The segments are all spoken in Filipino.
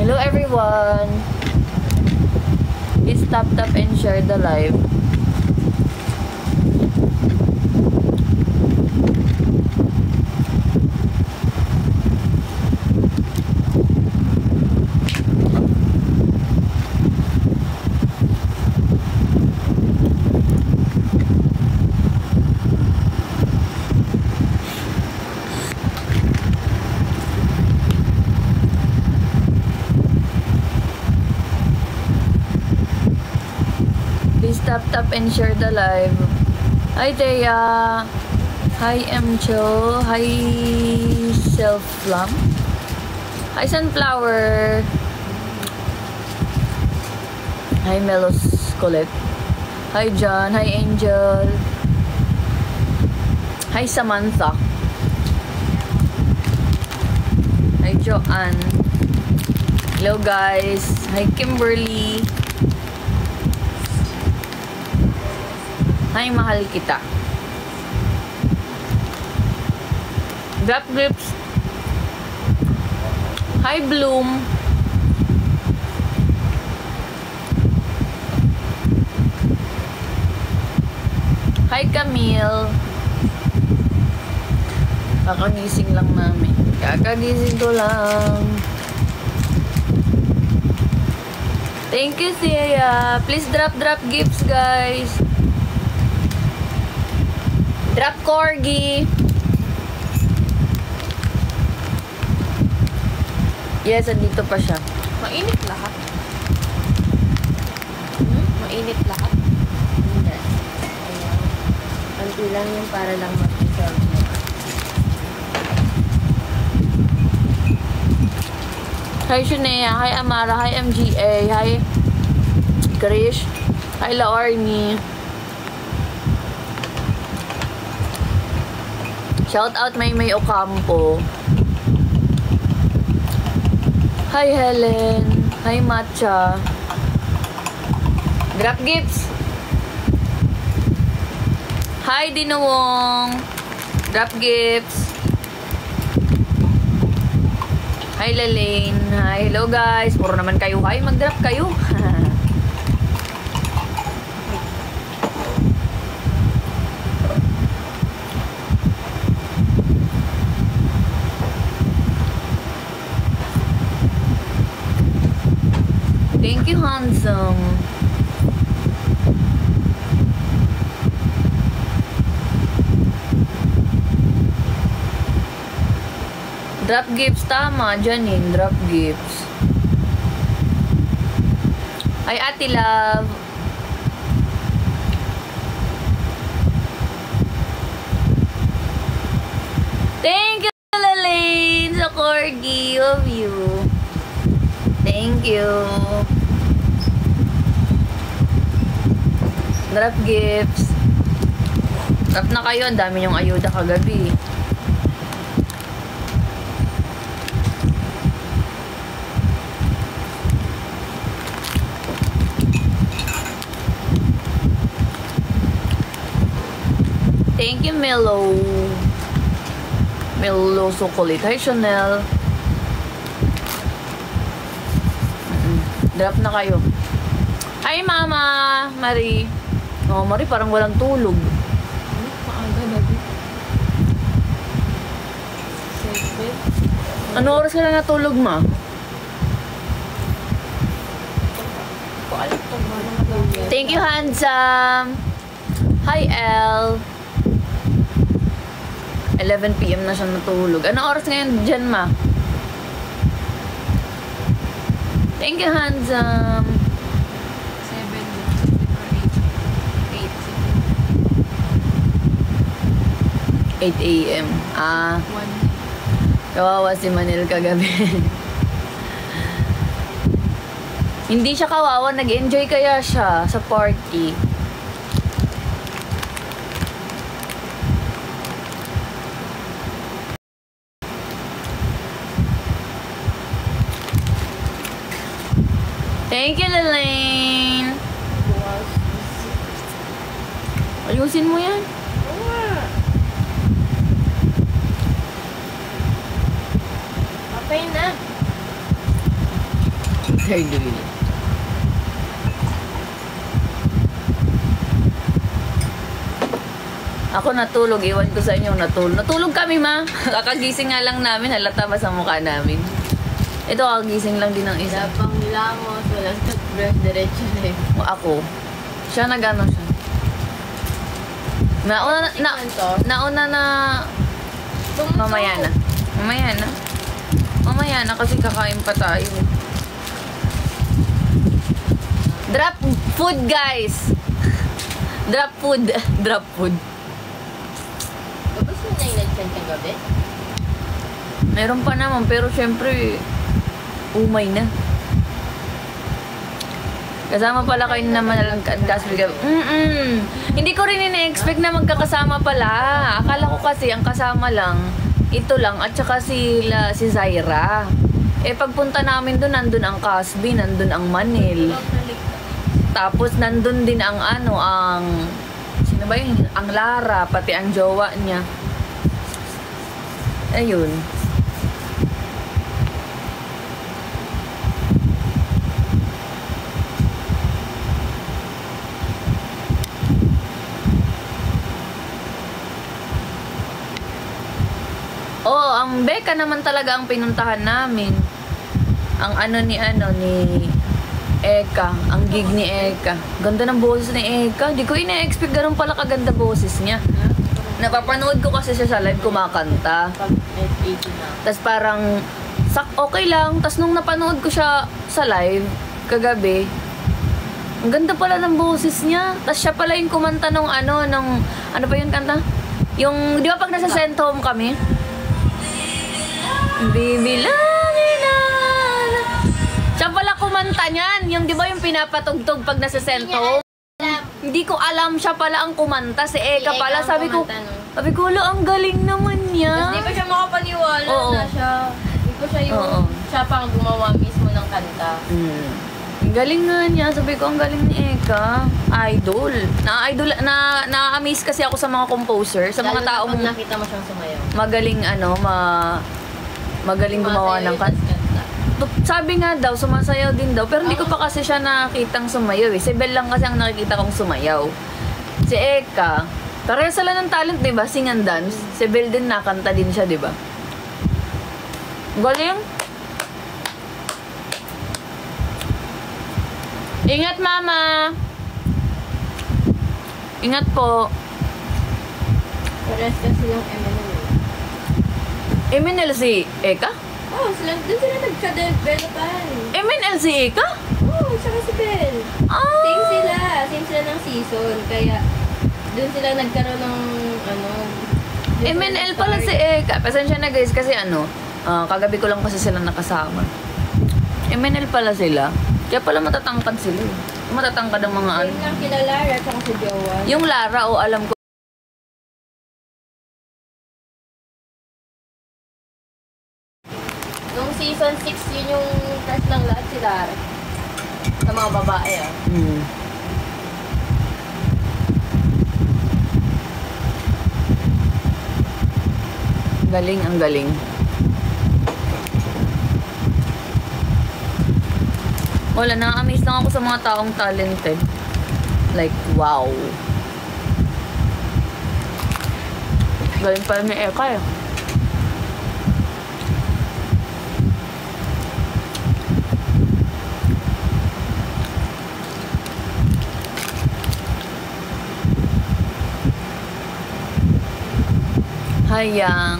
Hello everyone. Please tap and share the live. Tap and share the live. Hi Thea. Hi Mcho. Hi Self-Plum. Hi Sunflower. Hi Melos Colette. Hi John. Hi Angel. Hi Samantha. Hi Joanne. Hello guys. Hi Kimberly. Hi, mahal kita. Drop grips. Hi, Bloom. Hi, Camille. Kakagising lang namin. Kakagising ko lang. Thank you, Sia. Please drop gifts, guys. Drop corgi. Yes, andito pa siya. Mainit lahat. Mainit lahat. Hindi. Ayan. Kunti lang yung para lang mag-resolve mo. Hi, Shunea. Hi, Amara. Hi, MGA. Hi, Krish. Hi, Laorni. Shout out May Ocampo. Hi Helen. Hi Matcha. Drop gifts. Hi Dinuwong. Drop gifts. Hi Lalaine. Hi, hello guys. Puro naman kayo. Hi, mag-drop kayo. Thank you, handsome. Drop gifts, tama. Janine, drop gifts. Ay, Ate Love. Thank you, Lalaine, sa corgi. Love you. Thank you. Drop gifts. Drop na kayo. Ang dami yung ayuda kagabi. Thank you, Melo. Melo Chocolate. Hi, Chanel. Drop na kayo. Hi, Mama. Marie. Oh, Marie, parang walang tulog. Maaga, David. Ano oras ka na natulog, Ma? Thank you, handsome. Hi, Elle. 11 PM na siya natulog. Ano oras ngayon dyan, Ma? Thank you, handsome. 8 AM. Ah. Kawawa si Manil kagabi. Hindi siya kawawa. Nag-enjoy kaya siya sa party. Thank you, Lalaine. Ayusin mo yan. Okay na. third wheel. Ako natulog, iwan ko sa inyo natulog. Natulog kami, ma. Kakagising nga lang namin, halata ba sa mukha namin. Ito, kakagising lang din ng isa. Wala pang hilamos, wala toothbrush, diretso na eh. O ako. Siya nag-ano siya. Nauna na mamaya na. Mamaya na kasi kakain pa tayo. Drop food, guys. Drop food. Drop food. Tapos mo na yung nag-send kagabi? Meron pa naman, pero syempre, umay na. Kasama pala kayo naman lang Hindi ko rin ina-expect na magkakasama pala. Akala ko kasi ang kasama lang, ito lang, at saka si Zaira. Eh pagpunta namin doon, nandun ang Casby, nandun ang Manil. Tapos nandun din ang sino ba yun? Ang Lara, pati ang jowa niya. Ayun. Oh, ang Becca naman talaga ang pinuntahan namin. Ang ni Eka, ang gig ni Eka. Ganda ng boses ni Eka. Di ko ina-expect ganun pala kaganda boses niya. Napapanood ko kasi siya sa live kumakanta. Tapos parang, okay lang. Tapos nung napanood ko siya sa live, kagabi, ang ganda pala ng boses niya. Tapos siya pala yung kumanta nung ano pa yung kanta? Yung, di ba pag nasa Sent Home kami? Bibilangin na. Siya pala kumanta niyan. Yung di ba yung pinapatugtog pag nasa Sent Home? Hindi ko alam siya pala ang kumanta. Si Eka pala. Sabi ko, ang galing naman niya. Tapos di pa siya makapaniwala na siya. Di pa siya siya pang gumawa mismo ng kanta. Ang galing nga niya. Sabi ko, ang galing ni Eka. Idol. Na-amaze kasi ako sa mga composer. Sa mga taong nakita mo siyang sumayaw. magaling magaling gumawa ng kanta. Sabi nga daw, sumasayaw din daw. Pero hindi ko pa kasi siya nakitang sumayaw eh. Si Bel lang kasi ang nakikita kong sumayaw. Si Eka, parehas sila ng talent, diba? Sing and dance. Si Bel din nakanta din siya, diba? Galing. Ingat, mama. Ingat po. Parehas kasi yung MNL. MNL si Eka? Oh, doon sila nagka-developan. MNL si Eka? Oh, saka si Bel. Same sila ng season. Kaya, doon sila nagkaroon ng, MNL pala si Eka. Pasensya na guys, kasi kagabi ko lang kasi sila nakasama. MNL pala sila. Kaya pala matatangkad sila. Matatangkad ang mga Same lang kila Lara at saka si Jowa. Yung Lara, alam ko. Nung season 6, yun yung crush ng lahat si Lara. Sa mga babae, Galing, ang galing. Wala, na-amaze lang ako sa mga taong talented. Like, wow. Galing pala ni Eka eh. Hayang.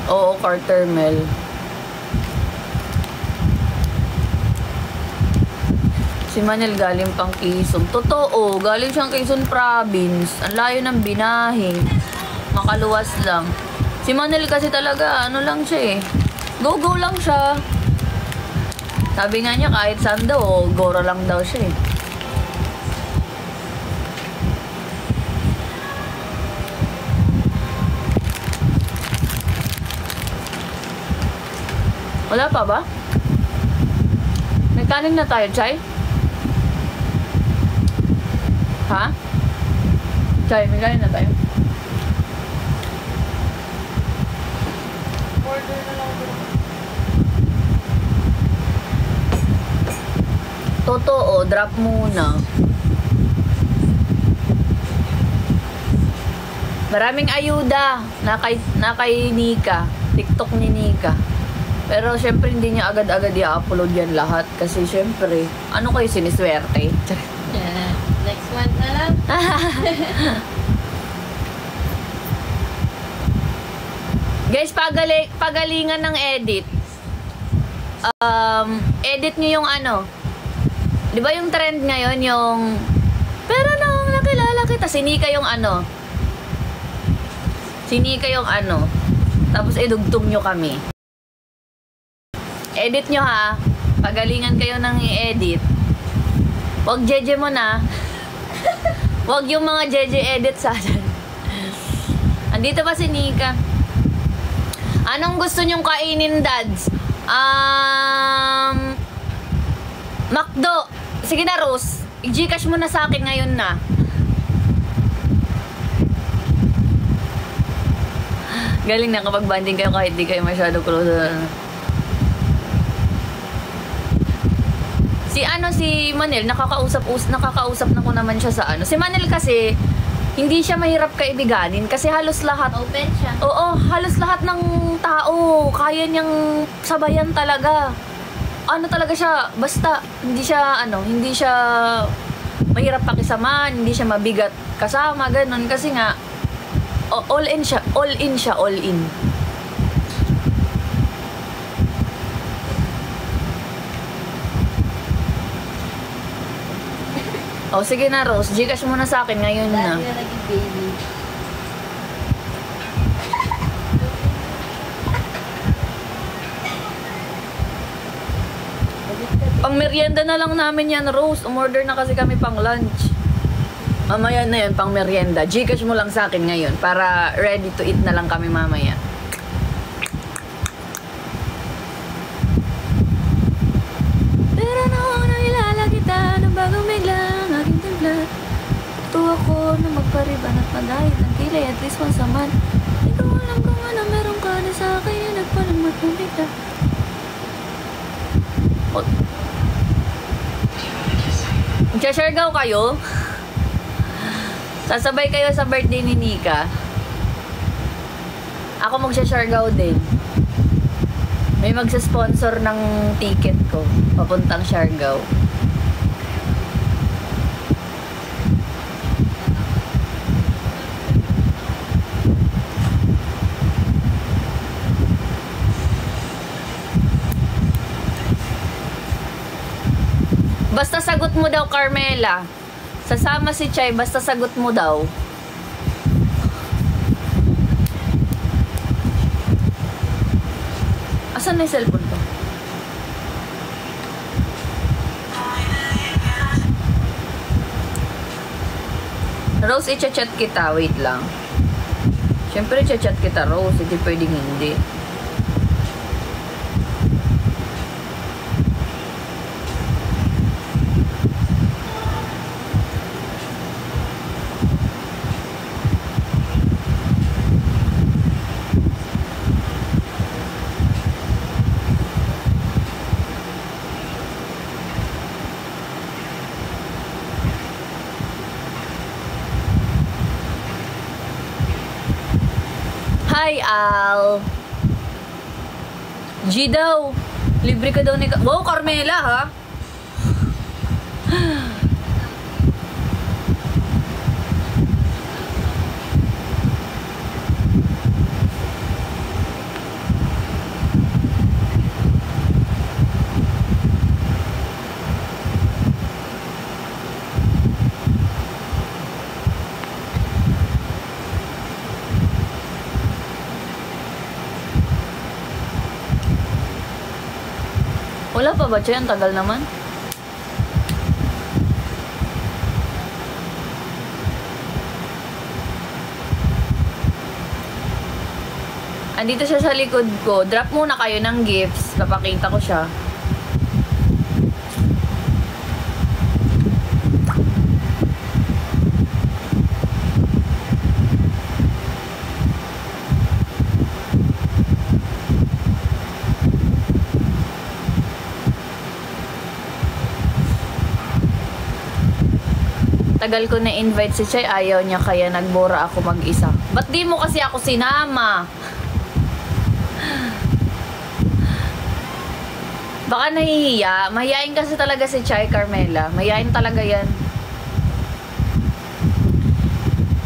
Oo, Carter Mel. Si Manel galing pang Quezon. Totoo, galing siyang Quezon Province. Ang layo ng Binahing. Makaluwas lang. Si Manel kasi talaga, lang siya eh. Go-go lang siya. Sabi nga niya, kahit saan daw, gora lang daw siya eh. Wala pa ba? May kanin na tayo, Chay? Ha? Chay, may kain na tayo. Order na lang ako. Totoo, drop muna. Maraming ayuda na kay Nika. TikTok ni Nika. Pero syempre hindi niya agad-agad i-upload yan lahat. Kasi syempre, ano kayo siniswerte? Yeah. Next month na lang. Guys, pagalingan ng edit. Edit niyo yung ano. Di ba yung trend ngayon yung pero nung nakilala kita, si Nika yung ano. Si Nika yung ano. Tapos idugtong nyo kami. Edit nyo ha. Pagalingan kayo ng i-edit. Huwag jeje mo na. Huwag yung mga jeje edit sa atin. Andito pa si Nika. Anong gusto nyong kainin, dads? McDo. Sige na, Rose. I-Gcash mo na sa akin ngayon na. Galing na kapag banding kayo kahit di kayo masyado close. Si Manel, nakakausap na ko naman siya sa ano. Si Manel kasi, hindi siya mahirap kaibiganin kasi halos lahat. Open siya. Oo, halos lahat ng tao, kaya niyang sabayan talaga. Ano talaga siya, basta, hindi siya mahirap pakisamahan, hindi siya mabigat kasama, ganun. Kasi nga, all in siya. Oh, sige na, Rose. Gcash mo na sa akin ngayon na. Dahil na naging baby. Pang merienda na lang namin yan, Rose. Umorder na kasi kami pang lunch. Mamaya na yan, pang merienda. Gcash mo lang sa akin ngayon para ready to eat na lang kami mamaya. Pero noong nakilala kita nang bagong biglang aking timpla, tuwa ko na magpariban at madahit ng kilay at least once a month. Di ko alam kung ano meron ka na sa akin na nagpalamat ng bigla. Magsha-sharegaw kayo? Sasabay kayo sa birthday ni Nika. Ako magsha-sharegaw din. May magsa-sponsor ng ticket ko papuntang Siargao. Basta sagot mo daw, Carmela. Sasama si Chay, basta sagot mo daw. Asan na yung cellphone ko? Rose, i-chat kita. Wait lang. Siyempre, i-chat kita, Rose. Hindi pwedeng hindi. Hi, Al. G daw. Libre ka daw ni... Wow, Carmela, ha? Wala pa ba, Chay? Ang tagal naman. Andito siya sa likod ko. Drop muna kayo ng gifts. Papakita ko siya. Tagal ko na-invite si Chay, ayaw niya kaya nagbora ako mag-isa. Ba't di mo kasi ako sinama? Baka nahihiya. Mahihain kasi talaga si Chay, Carmela. Mahihain talaga yan.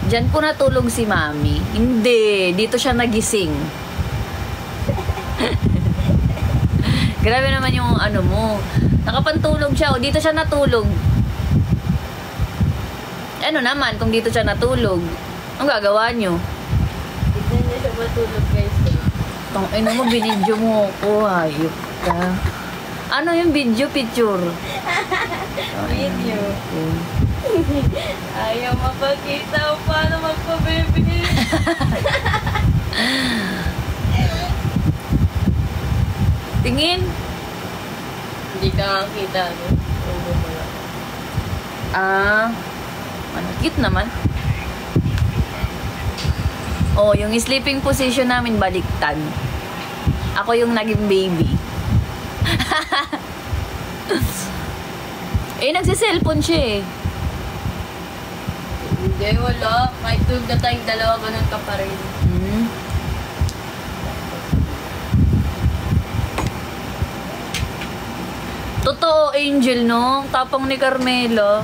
Diyan po natulog si Mami. Hindi. Dito siya nagising. Grabe naman yung ano mo. Nakapantulog siya. O, dito siya natulog. Ano naman kung dito siya natulog? Ang gagawa nyo? Tignan niya siya matulog, guys. Ino mo, binidyo mo ako. Hayop ka. Ano yung video picture? Video. Ayaw mapakita kung paano magpa-baby. Tingin. Hindi ka nga kita, no? Ano, cute naman. Oh, yung sleeping position namin baliktad. Ako yung naging baby. Nagsiselfone siya eh. Hindi, wala. Kahit tulog na tayong dalawa, ganun ka pa rin. Totoo, Angel, no? Tapang ni Carmela.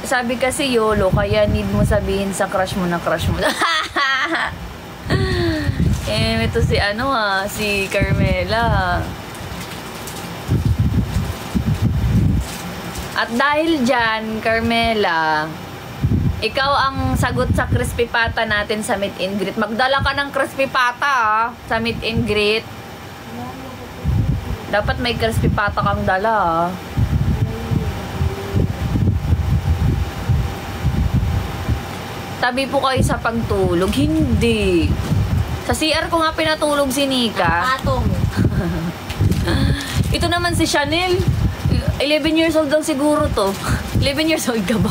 Sabi kasi YOLO, kaya need mo sabihin sa crush mo na crush mo. Ito si si Carmela. At dahil dyan, Carmela, ikaw ang sagot sa crispy pata natin sa meet and greet. Magdala ka ng crispy pata sa meet and greet. Dapat may crispy pata kang dala. Tabi po kayo sa pagtulog. Hindi. Sa CR ko nga pinatulog si Nika. Patong. Ito naman si Chanel. 11 years old daw siguro to. 11 years old ka ba?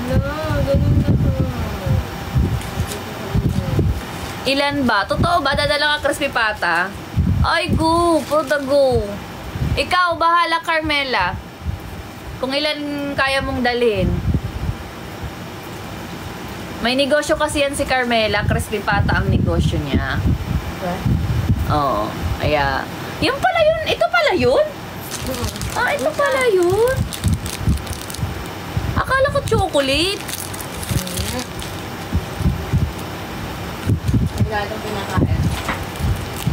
Ganun na to. Ilan ba? Totoo ba? Dadala ka crispy pata? Ay, go. For the go. Ikaw, bahala, Carmela. Kung ilan kaya mong dalhin. May negosyo kasi yan si Carmela. Crispy pata ang negosyo niya. What? Oo. Kaya, yun pala yun. Ito pala yun? Ito pala yun. Akala ko chocolate. Naglalong pinakain.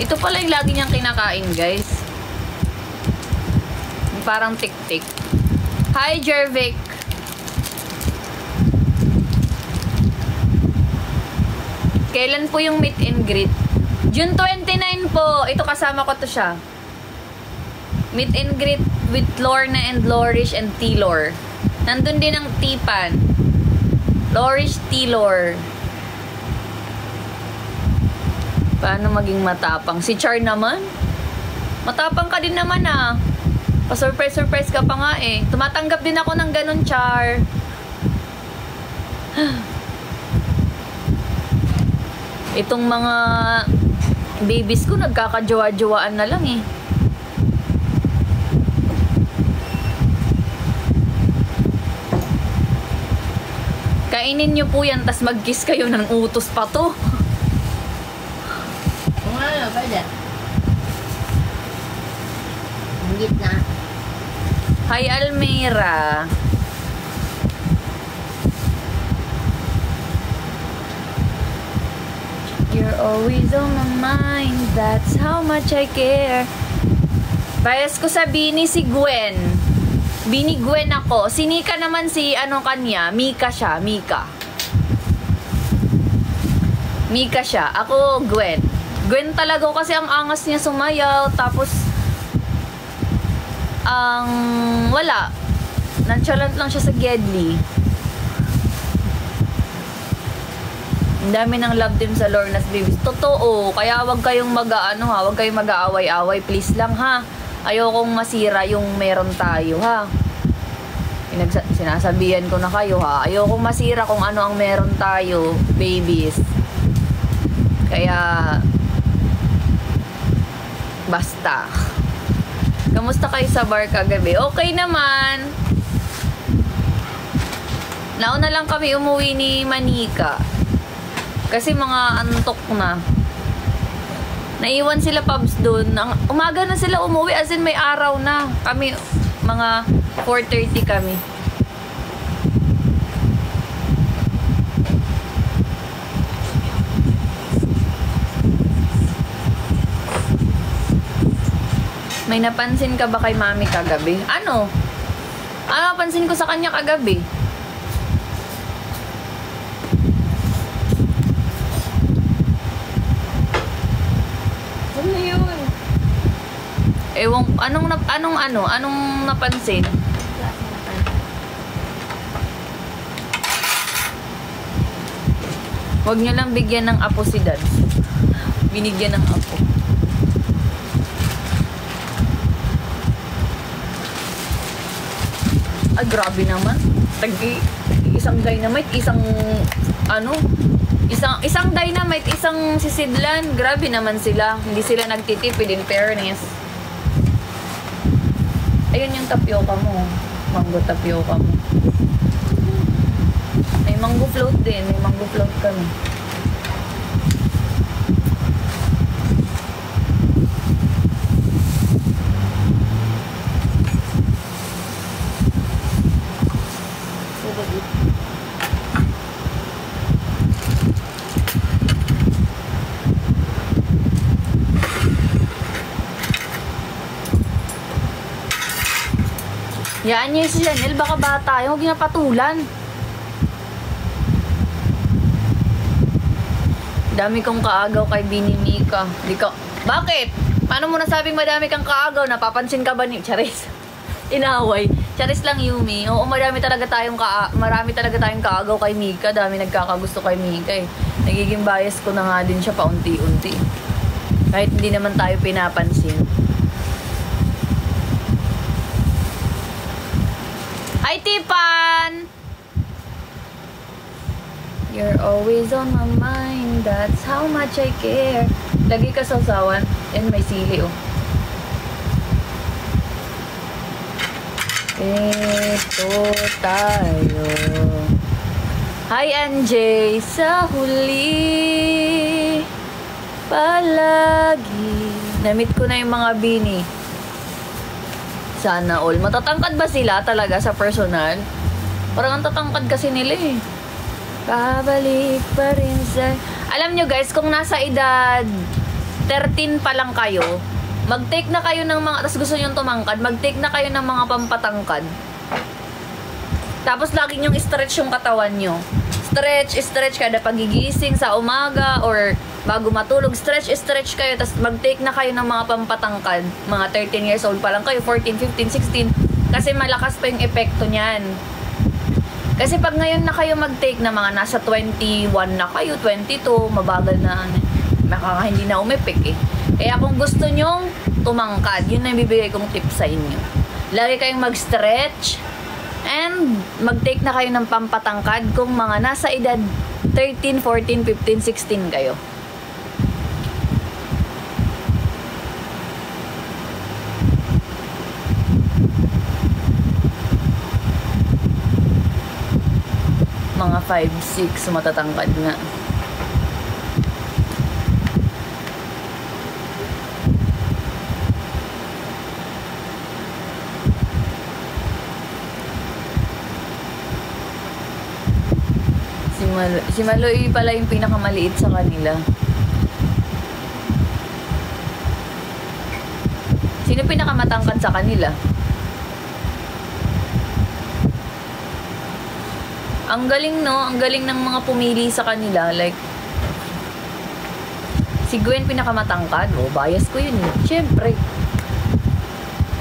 Ito pala yung lagi niyang kinakain, guys. Parang tik-tik. Hi, Jervic. Kailan po yung meet and greet? June 29 po. Ito kasama ko to siya. Meet and greet with Lorna and Lorish and T-Lor. Nandun din ang Tipan. Lorish, T-Lor. Paano maging matapang? Si Char naman? Matapang ka din naman ah. Pa-surprise ka pa nga eh. Tumatanggap din ako ng ganun, Char. Itong mga babies ko, nagkakajowa-jowaan na lang eh. Kainin nyo po yan, tas mag-kiss kayo ng utos pa to. Kung ano, pwede. Ang gitna. Hi, Almira. You're always on my mind. That's how much I care. Bias ko sa Bini si Gwen. Bini Gwen ako. Si Nika naman si kanya. Mika siya. Mika siya. Ako Gwen. Gwen talaga kasi ang angas niya sumayaw. Tapos wala. Nonchalant lang siya sa Gedli. Ang dami ng love team sa Lorna's Babies. Totoo. Kaya wag kayong wag kayong mag-aaway-away. Please lang ha. Ayokong masira yung meron tayo ha. Sinasabihan ko na kayo ha. Ayokong masira kung ano ang meron tayo, babies. Kaya basta. Kamusta kayo sa bar kagabi? Okay naman. Nauna lang kami umuwi ni Manika. Kasi mga antok na. Naiwan sila Pabs doon. Umaga na sila umuwi, as in may araw na. Kami, mga 4:30 kami. May napansin ka ba kay Mami kagabi? Ano? Ano napansin ko sa kanya kagabi? Ano na yun? Ewan, anong napansin? Huwag niyo lang bigyan ng apo si Dad. Binigyan ng apo. Ay, grabe naman. Isang dynamite, isang dynamite, isang sisidlan. Grabe naman sila. Hindi sila nagtitipid, in fairness. Ayun yung tapioca mo. Mango tapioca mo. May mango float din. May mango float kami. Yan niyo si Janelle, baka bata. Huwag niya patulan. Dami kong kaagaw kay Bini Mika. Bakit? Paano mo nasabing madami kang kaagaw? Napapansin ka ba ni Charis? Inaway. Charis lang, Yumi. Oo, marami talaga tayong kaagaw kay Mika. Dami nagkakagusto kay Mika eh. Nagiging bias ko na nga din siya paunti-unti. Kahit hindi naman tayo pinapansin. Hi, Tipan! You're always on my mind. That's how much I care. Lagi ka sa usawan. Yan, may sili, oh. Ito tayo. Hi, NJ. Sa huli palagi. Namit ko na yung mga Bini. Sana all. Matatangkad ba sila talaga sa personal? Parang ang tatangkad kasi nila eh. Babalik pa rin sa... Alam nyo guys, kung nasa edad 13 pa lang kayo, mag-take na kayo ng mga... Tapos gusto nyo tumangkad, mag-take na kayo ng mga pampatangkad. Tapos lagi nyong stretch yung katawan nyo. Stretch kada pagigising sa umaga or bago matulog, stretch kayo, tapos mag-take na kayo ng mga pampatangkad. Mga 13 years old pa lang kayo, 14, 15, 16, kasi malakas pa yung epekto niyan. Kasi pag ngayon na kayo mag-take na mga nasa 21 na kayo, 22, mabagal na, hindi na umepek eh. Kaya kung gusto nyong tumangkad, yun na yung bibigay kong tip sa inyo. Lagi kayong mag-stretch, and mag-take na kayo ng pampatangkad kung mga nasa edad 13, 14, 15, 16 kayo. Mga 5, 6 matatangkad nga. Si Maloy pala yung pinakamaliit sa kanila. Sino pinakamatangkad sa kanila? Ang galing, no? Ang galing ng mga pumili sa kanila. Like, si Gwen pinakamatangkad. Oh, bias ko yun eh. Siyempre.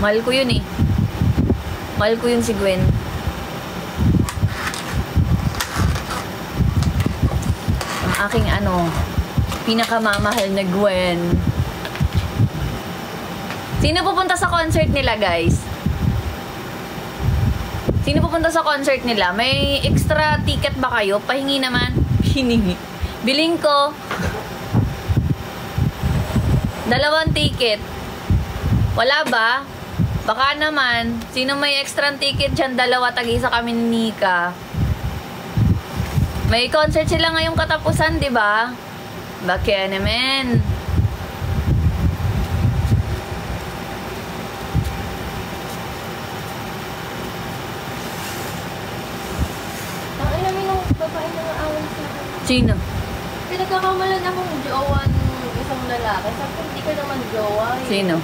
Mahal ko yun eh. Mahal ko yun si Gwen. Ang aking pinakamamahal na Gwen. Sino pupunta sa concert nila, guys? Sino pupunta sa concert nila? May extra ticket ba kayo? Pahingi naman. Hiningi. Biling ko 2 ticket. Wala ba? Baka naman. Sino may extra ticket dyan? 2, tag-isa kami ni Nika. May concert sila ngayong katapusan, di ba? Bakit naman? Ang inamin ng babae na aaway sa akin. Sino? Pinagkakamalan akong jowa ng isang lalaki. Sabi ko, hindi ko naman jowa eh. Sino?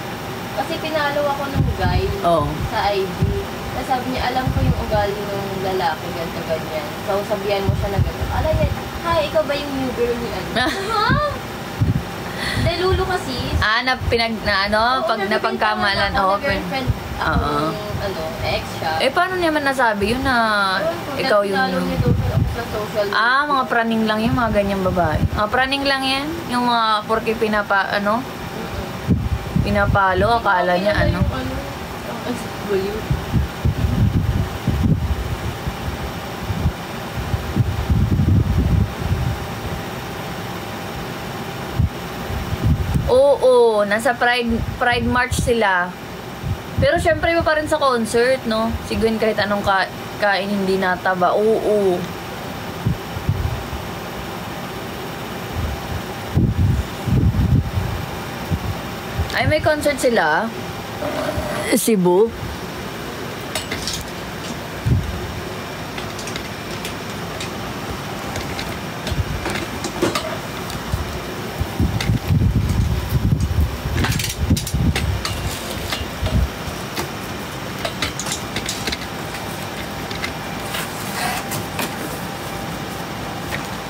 Kasi pinalo ako ng guy Oh. sa IG. Tapos sabi niya, alam ko yung ugali ng lalaki, ganito, ganyan. So, sabihan mo siya na ganito. Alam niya, hi, ikaw ba yung new girl ni ano? Ha? Dahil lulo kasi. Na pag napagkamalan. Oo, girlfriend ako Oo. nung, ex siya. paano niya man nasabi yun na ikaw yung... Pinalo niya daw siya ako sa social media. mga praning lang yan, mga ganyang babae. Praning lang yan. Yung mga porke pinapalo, akala niya ano. Ang SW. Oo, nasa Pride March sila. Pero syempre iba pa rin sa concert, no? Si Gwen kahit anong kain hindi nataba. Oo. Ay, may concert sila. Cebu.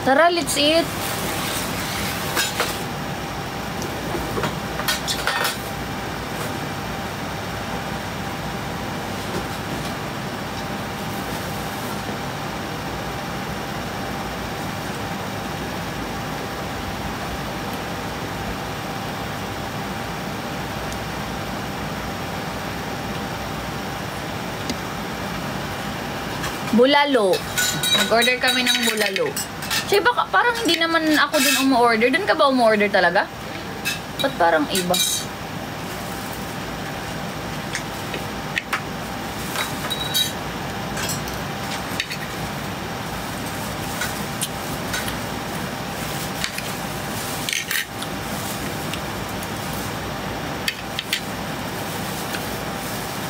Tara, let's eat. Bulalo. Nag-order kami ng bulalo. Siya, baka parang hindi naman ako dun umu-order. Dun ka ba umu-order talaga? Ba't parang iba?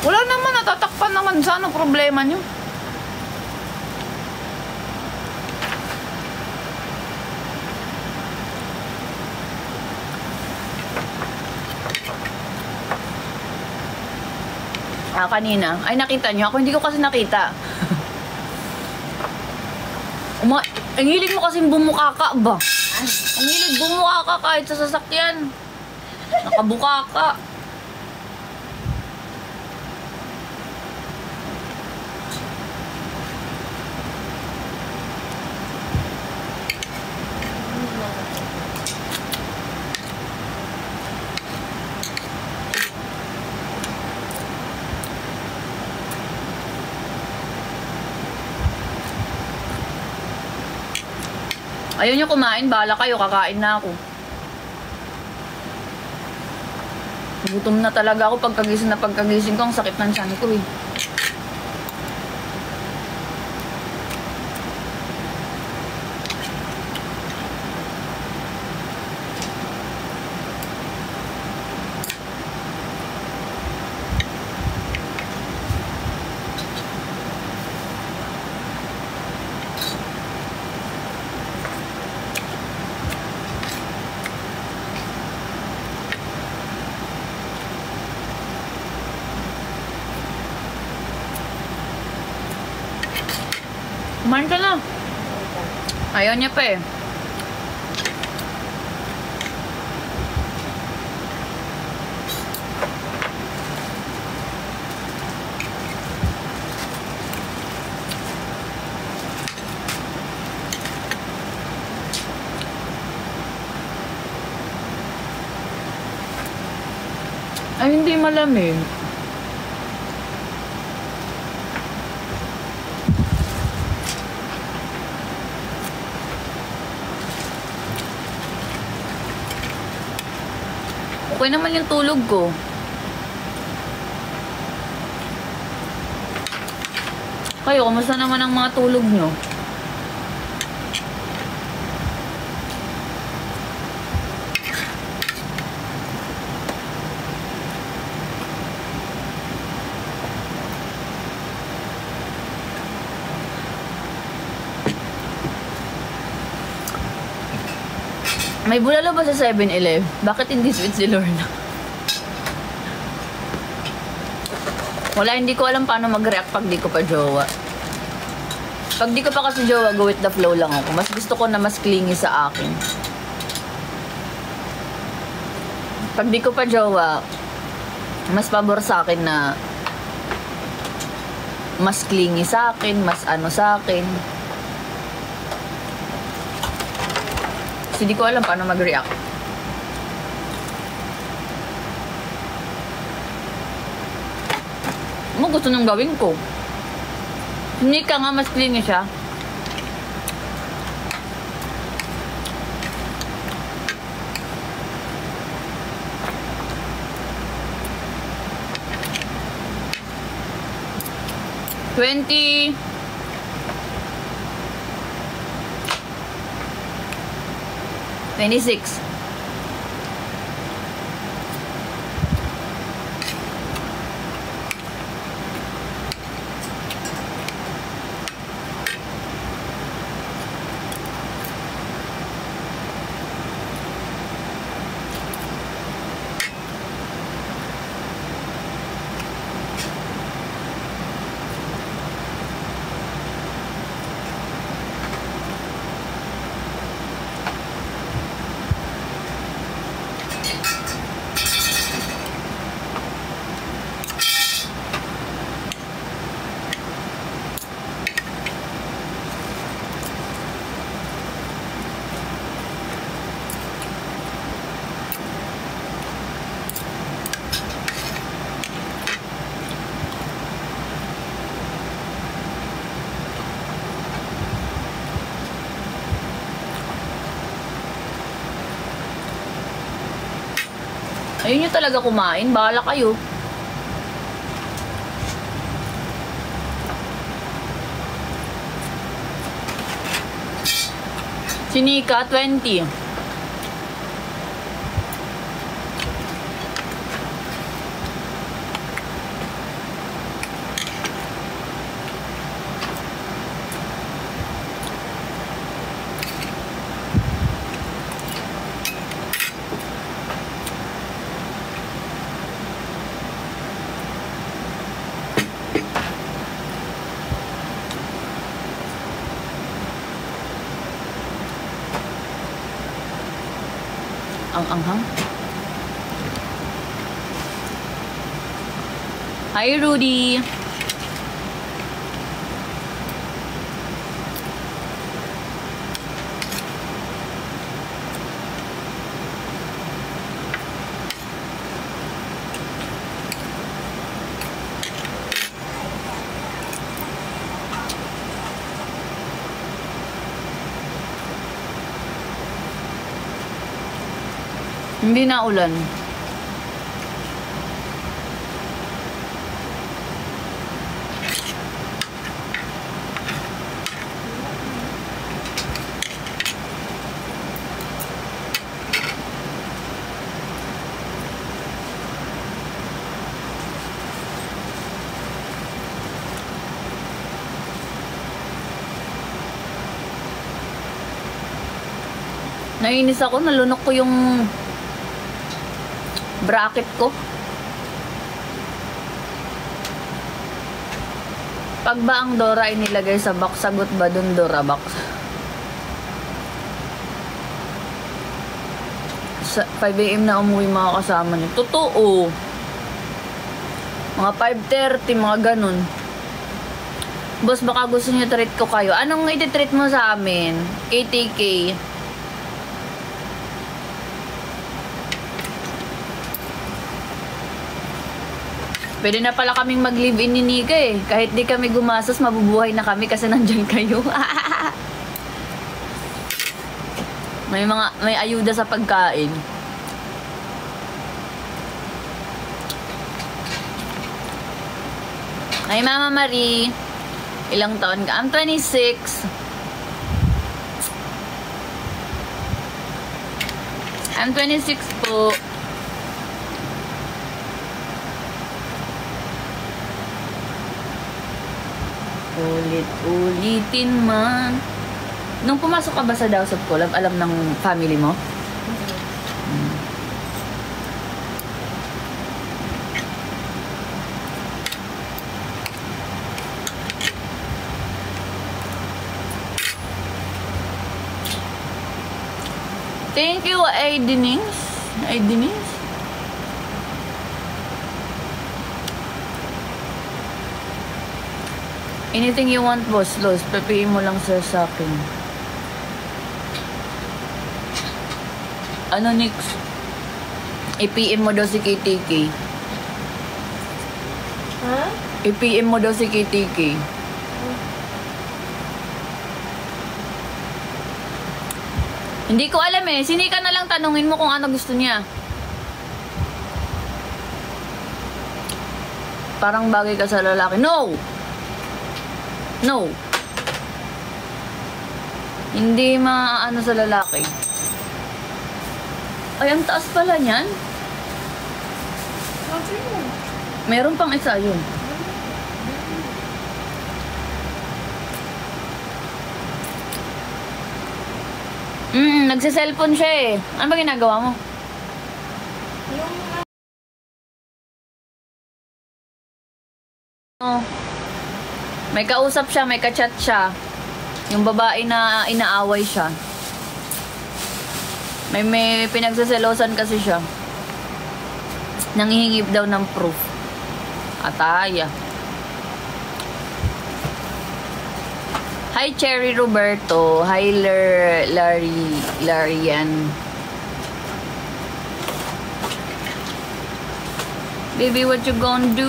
Wala naman, natatakpan naman. Sa ano problema nyo? Kanina. Ay, nakita nyo. Ako hindi ko kasi nakita. Ang hilig mo kasing bumukaka ba? Ang hilig bumukaka kahit sa sasakyan. Nakabukaka. Ayaw niyo kumain, bahala kayo, kakain na ako. Gutom na talaga ako pagkagising ko, ang sakit ng tiyan ko eh. Kumain ka na. Ayaw niya pa eh. Ay, hindi malamig. Okay naman yung tulog ko. Kayo, kamusta naman ang mga tulog nyo? May bulalo ba sa 7-Eleven? Bakit hindi sweet si Lorna? Wala, hindi ko alam paano mag-react pag di ko pa jowa. Pag di ko pa kasi jowa, go with the flow lang ako. Mas gusto ko na mas clingy sa akin. Pag di ko pa jowa, mas pabor sa akin na mas clingy sa akin, mas ano sa akin. Kasi di ko alam paano mag-react. Mo gusto nang gawin ko. Hindi ka nga, mas clingy siya. $20. 26. Ayun nyo talaga kumain. Bahala kayo. Sinika, 20. Ang anghang. Hi, Rudy. Hindi na ulan. Nainis ako, nalunok ko yung bracket ko. Pag ba ang Dora ay nilagay sa box, sagot ba dun Dora box? Sa 5 AM na umuwi mga kasama niyo. Totoo. Mga 5:30, mga ganun. Boss, baka gusto niyo treat ko kayo. Anong iti-treat mo sa amin? KTK. Pwede na pala kaming mag-live-in ni Nika eh. Kahit di kami gumastos, mabubuhay na kami kasi nandyan kayo. May ayuda sa pagkain. Ay, Mama Marie. Ilang taon ka? I'm 26. I'm 26 po. Ulit-ulitin man. Nung pumasok ka ba sa House of Collab, alam ng family mo? Thank you, Aidenings. Aidenings? Anything you want, boss, Los. Papiin mo lang sir sa akin. Ano, Nix? I-PM mo daw si KTK. Ha? I-PM mo daw si KTK. Hindi ko alam eh. Sinika na lang tanungin mo kung ano gusto niya. Parang bagay ka sa lalaki. No! No! Hindi maaano sa lalaki. Ay, ang taas pala niyan. Sabi mo. Meron pang isa yun. Nagsiselfone siya eh. Ano ba ginagawa mo? Yung May kausap siya, may kachat siya. Yung babae na inaaway siya. May pinagsaselosan kasi siya. Nangihingip daw ng proof. Ataya. Hi, Cherry Roberto. Hi, Larian. Baby, what you gonna do?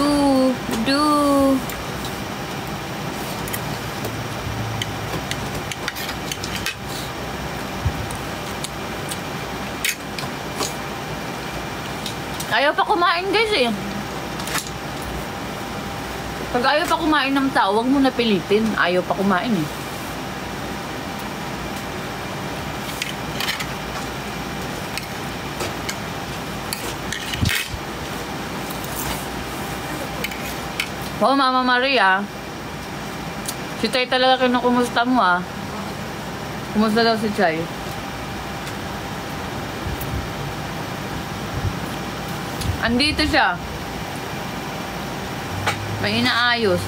Ayaw pa kumain, guys eh. Pag ayaw pa kumain ng tao, huwag mo na pilitin. Ayaw pa kumain eh. Oh, Mama Maria. Si Chay talaga kinukumusta mo ah. Kumusta daw si Chay? Andito siya. May inaayos.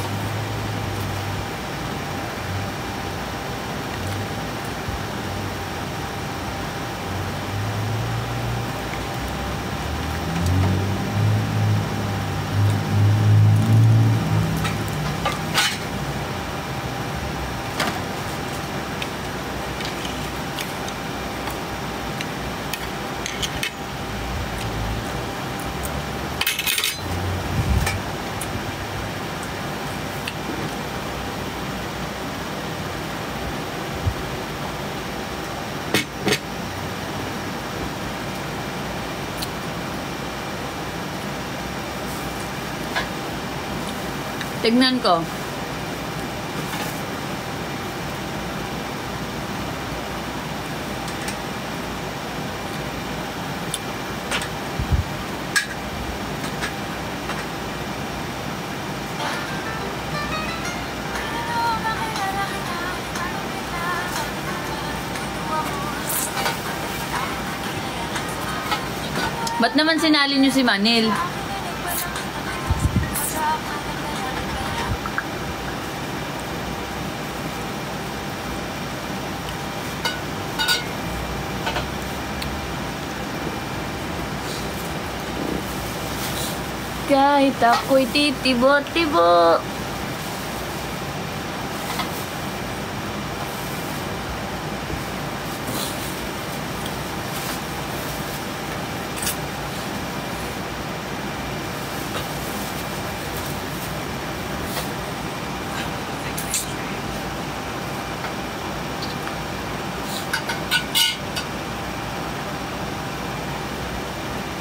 Tignan ko. Ba't naman sinali niyo si Manil? Kahit ako'y titibo-tibo.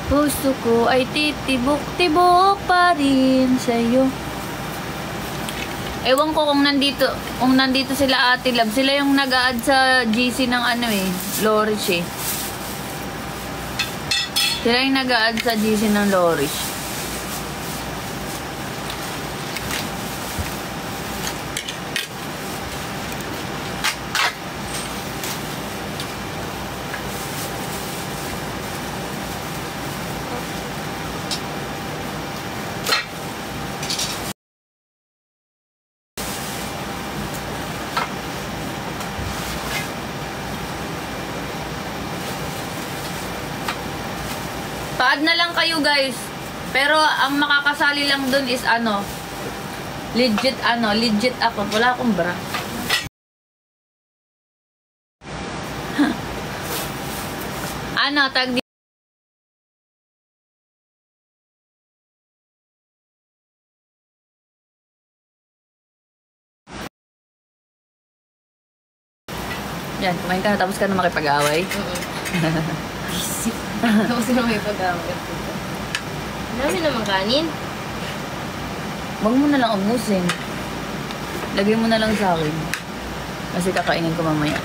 Puso ko ay titibok-tibok pa rin sa'yo. Ewan ko kung nandito sila Ate Love. Sila yung nag-a-add sa GC ng ano eh, Lorish eh. Sila yung nag-a-add sa GC ng Lorish. Pa-add na lang kayo guys. Pero ang makakasali lang dun is legit ako. Wala akong bra. Tag yan, kumain ka na tapos ka na makipag-away. Tapos na may pag-awag. Dami naman kanin. Huwag mo na lang ubusin. Lagay mo na lang sa akin. Kasi kakainin ko mamaya.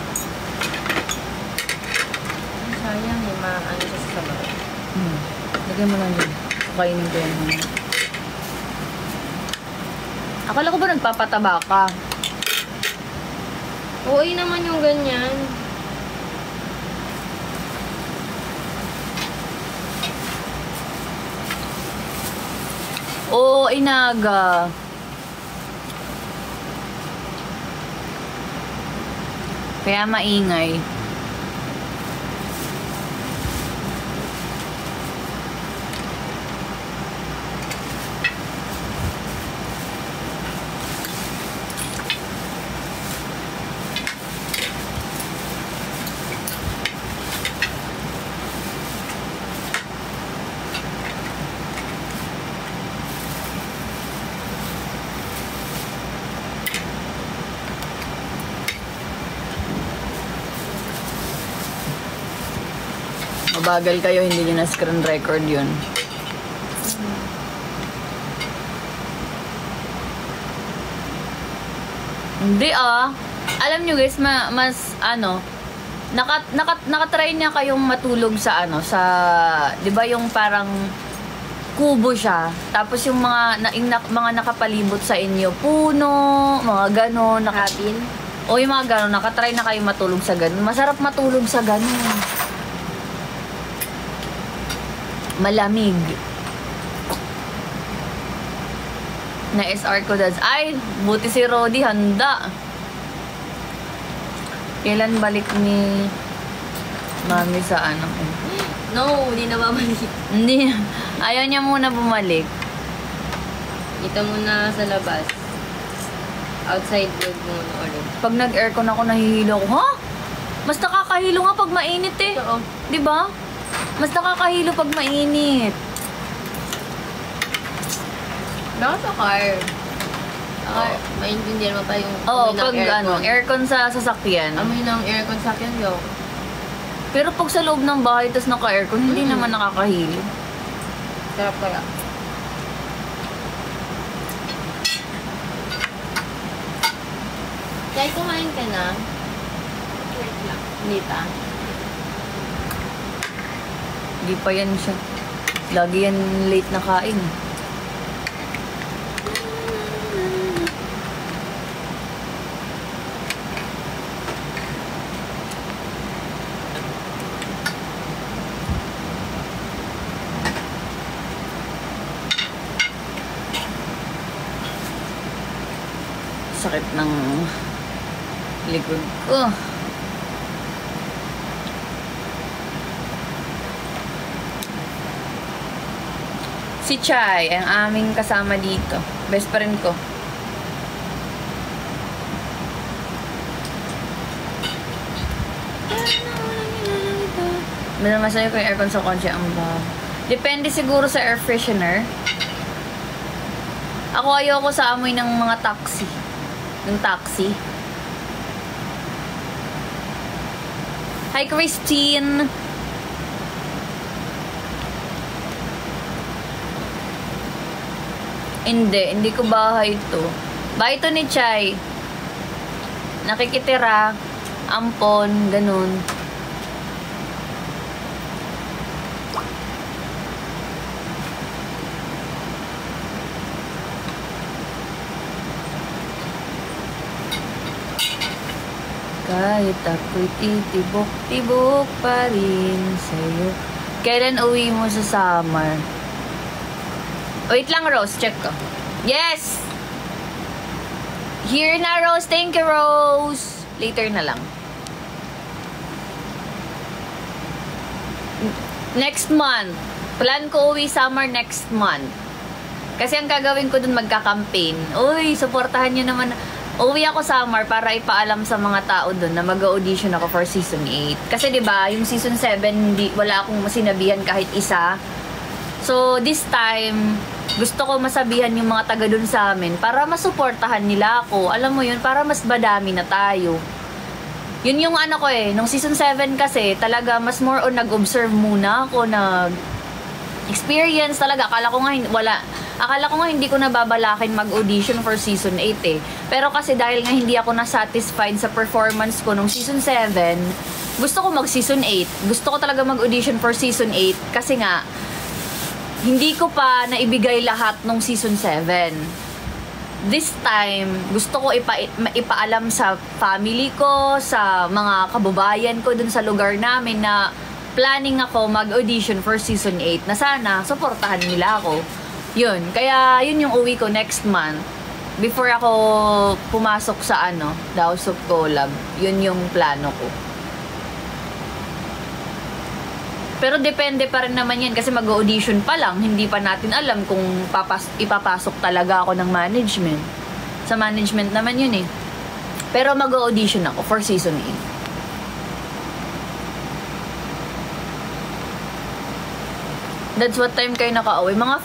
Sayang eh, maano siya sa sabaw. Lagay mo lang dyan. Kakainin ko yan mamaya. Akala ko ba nagpapataba ka? Oo, naman yung ganyan. Oo, inaga. Kaya maingay. Mabagal kayo, hindi nyo na screen record yun. Hindi alam nyo guys, nakatry niya kayong matulog sa sa, di ba yung parang kubo siya, tapos yung mga nakapalibot sa inyo, puno, mga ganon, Cabin? o yung mga ganon, nakatry na kayong matulog sa ganon. Masarap matulog sa ganon. Malamig. Na SR ko dads. Ay, buti si Rodi handa. Kailan balik ni Mami sa No, hindi na babalik. Hindi. Ayaw niya muna bumalik. Dito muna sa labas. Outside world muna ulit. Pag nag-aircon ako, nahihilo ako. Ha? Mas nakakahilo nga pag mainit eh. Oo. Di ba? Mas nakakahilo pag mainit. Baka sa car. Maintindihan mo pa yung Oo, amoy ng pag aircon. aircon sa sasakyan. Amoy ng aircon sa akin, yo. Pero pag sa loob ng bahay, tas naka-aircon, hindi naman nakakahilo. Sarap kaya. Kaya kumain ka na? Wait lang. Hindi pa. Hindi pa yan siya. Lagi yan late na kain. Sakit ng likod ko. Si Chai, ang aming kasama dito. Best friend ko. Masaya ko yung aircon sa kotse ang baho. Depende siguro sa air freshener. Ako ayoko sa amoy ng mga taxi. Ng taxi. Hi, Christine! Hindi ko bahay ito. Bahay ito ni Chai. Nakikitira, ampon, ganun. Kahit ako'y titibok-tibok pa rin sa'yo. Kailan uwi mo sa summer? Wait lang, Rose. Check ko. Yes! Here na, Rose. Thank you, Rose. Later na lang. Next month. Plan ko uwi summer next month. Kasi ang gagawin ko dun magka-campaign. Uy, supportahan nyo naman. Uwi ako summer para ipaalam sa mga tao dun na mag-audition ako for season 8. Kasi 'di ba, yung season 7 wala akong sinabihan kahit isa. So this time, gusto ko masabihan yung mga taga dun sa amin para masuportahan nila ako. Alam mo yun, para mas madami na tayo. Yun yung ano ko nung season 7 kasi talaga mas more on nag-observe muna ako, nag-experience talaga. Akala ko nga hindi ko nababalakin mag-audition for season 8 Pero kasi dahil nga hindi ako na-satisfied sa performance ko nung season 7, gusto ko mag-season 8. Gusto ko talaga mag-audition for season 8 kasi nga hindi ko pa naibigay lahat nung season 7. This time, gusto ko ipaalam sa family ko, sa mga kababayan ko dun sa lugar namin na planning ako mag-audition for season 8 na sana suportahan nila ako. Yun, kaya yun yung uwi ko next month. Before ako pumasok sa The House of Collab, yun yung plano ko. Pero depende pa rin naman yan kasi mag-audition pa lang. Hindi pa natin alam kung ipapasok talaga ako ng management. Sa management naman yun Pero mag-audition ako for season 8. That's what time kayo nakauwi. Mga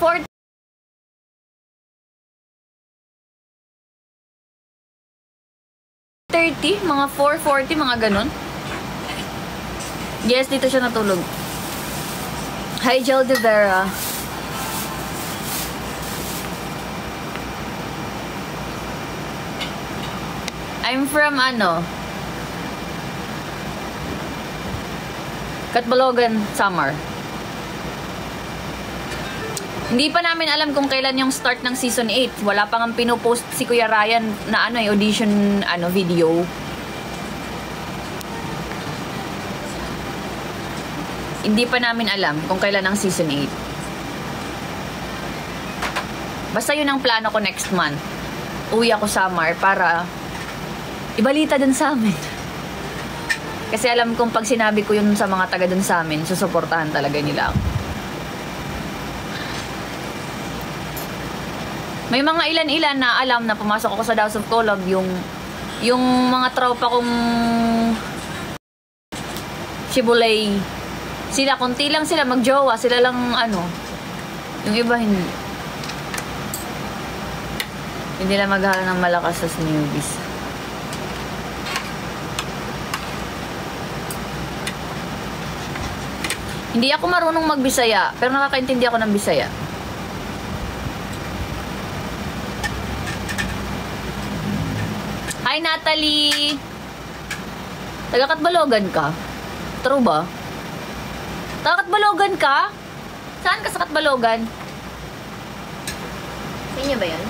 4:30, mga 4:40, mga ganun. Yes, dito siya natulog. Hi, Jel De Vera. I'm from Catbalogan, Samar. Hindi pa namin alam kung kailan yung start ng season 8. Wala pang pinopost si Kuya Ryan na audition video. Hindi pa namin alam kung kailan ang season 8. Basta yun ang plano ko next month. Uwi ako summer para ibalita dun sa amin. Kasi alam kong pag sinabi ko yun sa mga taga dun sa amin, susuportahan talaga nila ako. May mga ilan-ilan na alam na pumasok ako sa House of Collab, yung mga tropa kong Shibulay. Sila, konti lang sila magjowa. Sila lang, yung iba hindi. Hindi lang maghahala ng malakas sa newbies. Hindi ako marunong magbisaya, pero nakakaintindi ako ng Bisaya. Hi, Natalie! Taga-Catbalogan ka? True ba? Taga-Catbalogan ka? Saan ka sa Catbalogan? Sa inyo ba yun?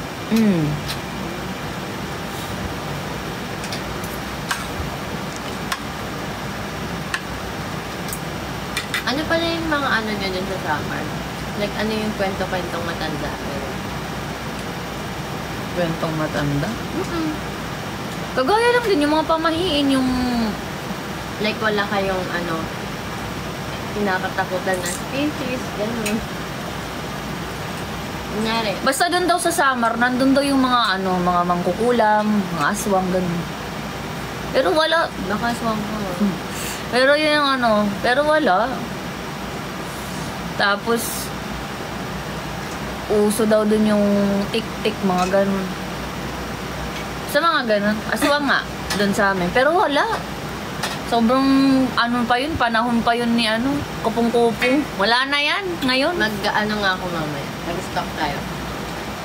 Ano pala yung mga nyo dun sa summer? Like, ano yung kwento-kwentong matanda? Kwentong matanda? Kagaya lang din yung mga pamahiin, yung... Like, wala kayong kinakatakutan na species, gano'n. Kunyari. Basta doon daw sa summer, nandun daw yung mga mga mangkukulam, mga aswang, gano'n. Pero wala. Baka aswang ko. Pero yun yung pero wala. Tapos, uso daw dun yung tik-tik, mga gano'n. Sa mga gano'n. Aswang nga, dun sa amin. Pero wala. Sobrang pa yun, panahon pa yun ni kupong-kupong. Wala na yan ngayon. Nga ako mamaya. Nag-stop tayo.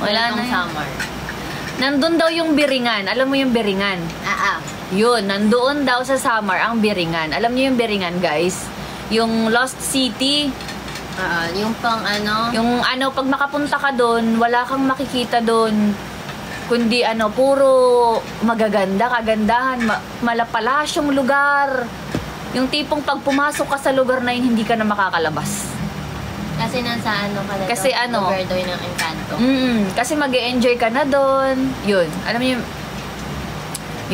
Wala na yan. Summer. Nandun daw yung Biringan. Alam mo yung Biringan? Yun, nandoon daw sa summer ang Biringan. Alam niyo yung Biringan, guys? Yung Lost City. Yung pang Yung pag makapunta ka doon, wala kang makikita doon. Kundi puro magaganda, kagandahan, malapalasyong lugar. Yung tipong pag pumasok ka sa lugar na yun, hindi ka na makakalabas. Kasi nasa ka na kasi lugar daw ng Encanto. Kasi mag-e-enjoy ka na doon. Yun, alam mo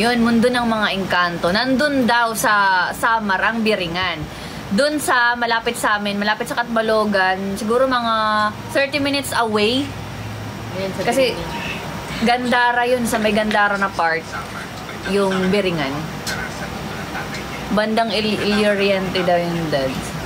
yun, mundo ng mga Encanto. Nandun daw sa Samar ang Biringan. Doon sa malapit sa amin, malapit sa Catbalogan, siguro mga 30 minutes away. Ayan, sa Kasi tingin. Gandara yun, sa may Gandara na part, yung Biringan. Bandang Il Oriente daw yung dads.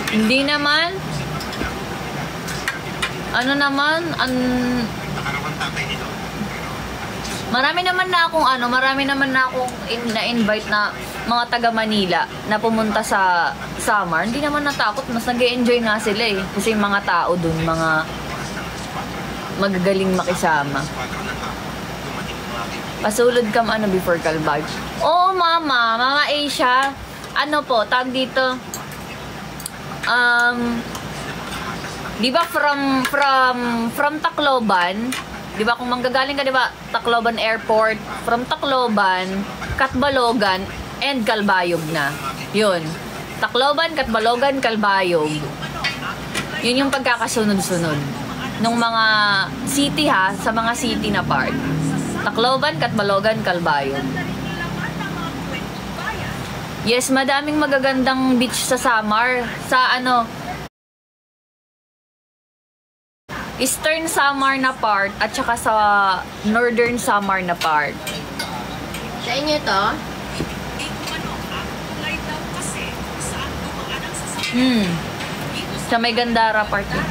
Hindi naman. Ano naman, marami naman na akong na-invite na mga taga Manila na pumunta sa Samar. Hindi naman natakot, mas nag-e-enjoy nga sila eh. Kasi yung mga tao dun, mga magagaling makisama. Pasulod ka before Calbag. Oo, Mama Asia. Ano po, tag dito. Di ba from Tacloban, di ba kung manggagaling ka, di ba, Tacloban Airport, from Tacloban, Catbalogan, and Calbayog na. Yun. Tacloban, Catbalogan, Calbayog. Yun yung pagkakasunod-sunod nung mga city ha, sa mga city na part. Tacloban, Catbalogan, Calbayog. Yes, madaming magagandang beach sa Samar. Sa Eastern Samar na part at saka sa Northern Samar na part. Sa inyo to? Sa may Gandara part yun.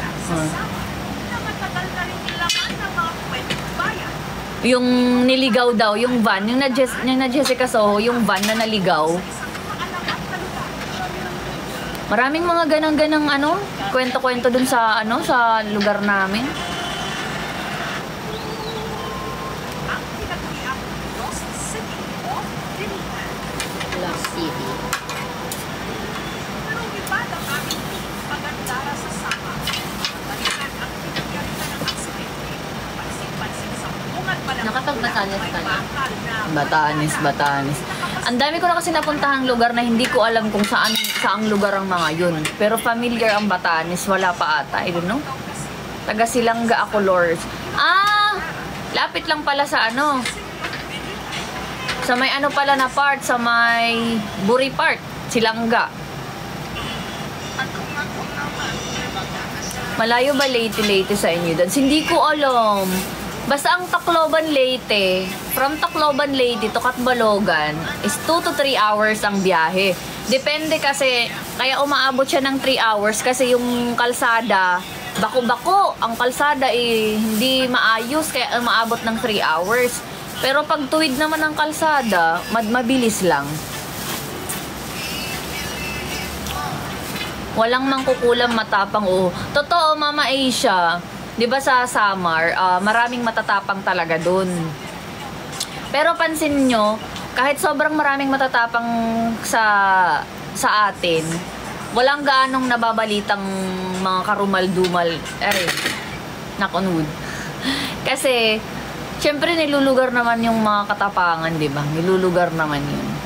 Yung niligaw daw, yung van, yung na Jessica Soho, yung van na naligaw. Maraming mga ganang kwento-kwento dun sa sa lugar namin. Lost City. Nakapag-Batanes ka na? Batanes. Ang dami ko na kasi napuntahang lugar na hindi ko alam kung saang lugar ang mga yun. Pero familiar ang Batanes, wala pa ata. I don't know. Taga Silanga ako, Lord. Lapit lang pala sa sa may pala na part, sa may Buri part, Silanga. Malayo ba Leyte sa inyo? Hindi ko alam. Basta ang Tacloban Leyte, from Tacloban Leyte to Catbalogan is 2 to 3 hours ang biyahe. Depende kasi, kaya umaabot siya ng 3 hours kasi yung kalsada, bako-bako, ang kalsada hindi maayos kaya umaabot ng 3 hours. Pero pag tuwid naman ang kalsada, mabilis lang. Walang mangkukulam, matapang Totoo, Mama Asia. 'Di ba sa Samar, maraming matatapang talaga dun. Pero pansin nyo, kahit sobrang maraming matatapang sa atin, walang gaanong nababalitang mga karumal-dumal. Knock on wood. Kasi, syempre nilulugar naman yung mga katapangan, 'di ba? Nilulugar naman yun.